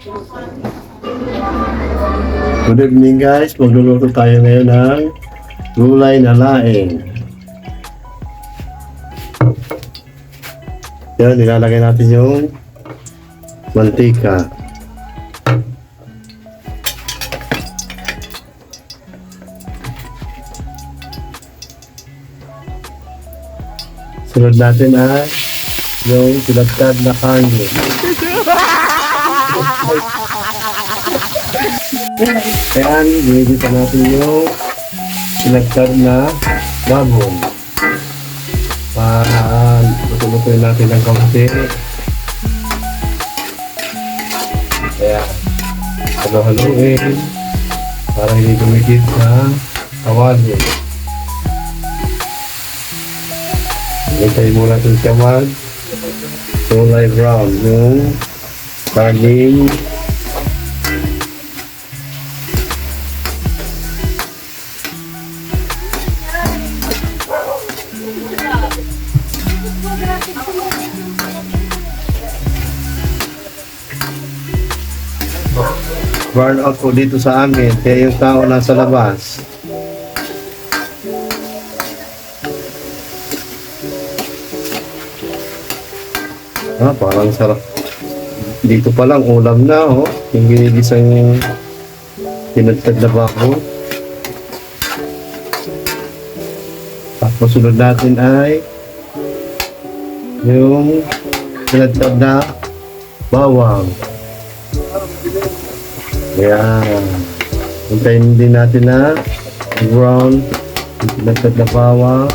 Good evening guys, magluluto tayo ngayon ng gulay na laing. Yan, nilalagay natin yung mantika. Sunod natin ay yung sinagtad na karne. Ayan, ginigisa natin yung sinagtad na babon. Luto-lutoin natin ng kaunti. Ayan, halo-haloin para hindi dumikit sa kawali. Hintayin muna natin siya kulay brown yung karning burn out po dito sa amin kaya yung tao nasa labas. Parang sarap. Dito pa lang ulam na yung ginigisang tinagtad na bako. Tapos sunod natin ay yung tinagtad na bawang. Ayan. Hintayin din natin na brown yung tinagtad na bawang.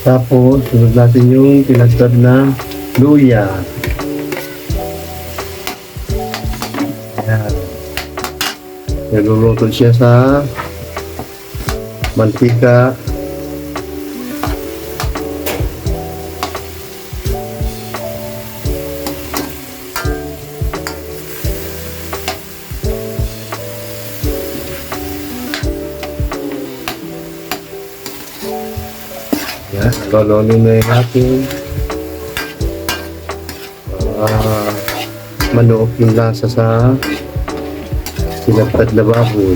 Tapos, sunod natin yung tinagtad na luya. Ayan. Niluluto siya sa mantika. Yan, lolonin na natin manuok yung lasa sa sinagtad na baboy.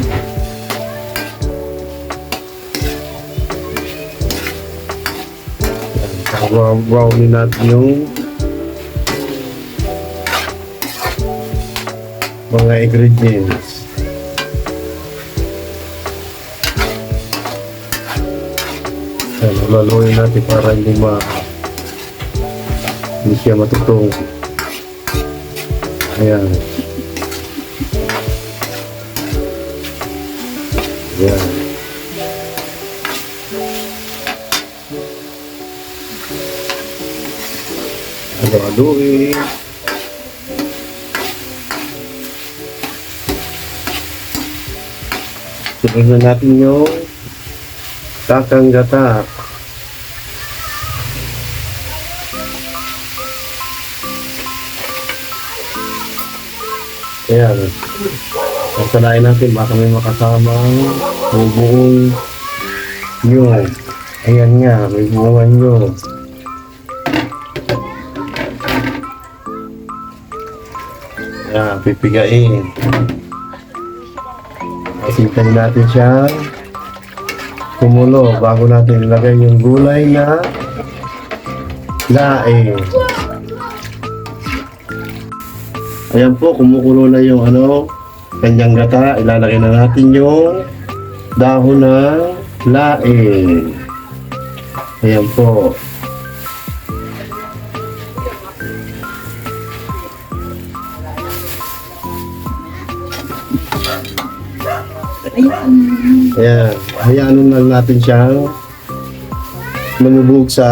Brownin natin yung mga ingredients. Laluin natin para hindi siya matutong. Ayan. Ayan. Laluin. Sunod na natin yung kakang gata. Ayan. Masalain natin baka may makasamang may buong nyog. Ayan nga, may buong nyog. Ayan, pipigain. Asintayin natin siya kumulo bago natin ilagay yung gulay na laing. Ayan po, kumukulo na yung kanyang gata. Ilalagay na natin yung dahon ng laing. Ayan po. Ayan, hayaan lang natin siyang lumubog sa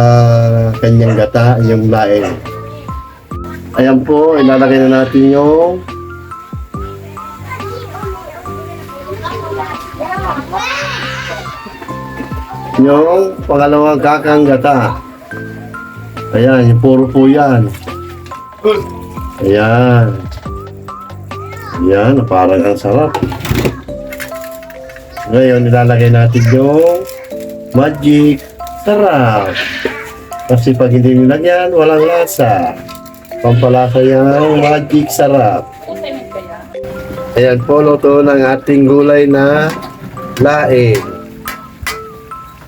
kanyang gata, yung laing. Ayan po, ilalagay na natin yung pangalawang kakang gata. Ayan, yung puro po yan. Ayan. Ayan, parang ang sarap. Ngayon, nilalagay natin yung magic sarap. Kasi pag hindi nilagyan, walang lasa. Pampalasa yung magic sarap. Ayan po, luto ng ating gulay na laing.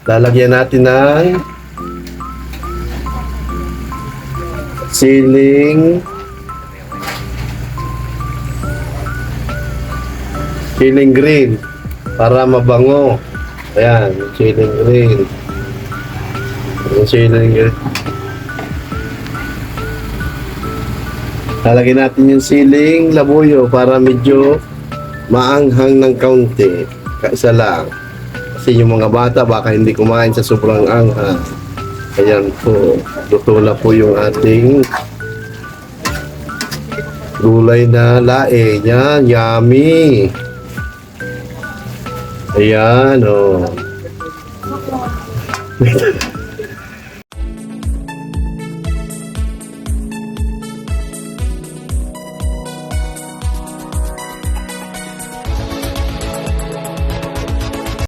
Lalagyan natin ng siling green para mabango. Ayan, siling green. Yung siling green. Lalagyan natin yung siling labuyo para medyo maanghang ng kaunti. Kaisa lang. Kasi yung mga bata baka hindi kumain sa sobrang anghang. Ayan po. Luto na po yung ating gulay na laing. Yan, yummy. Ayan, oh.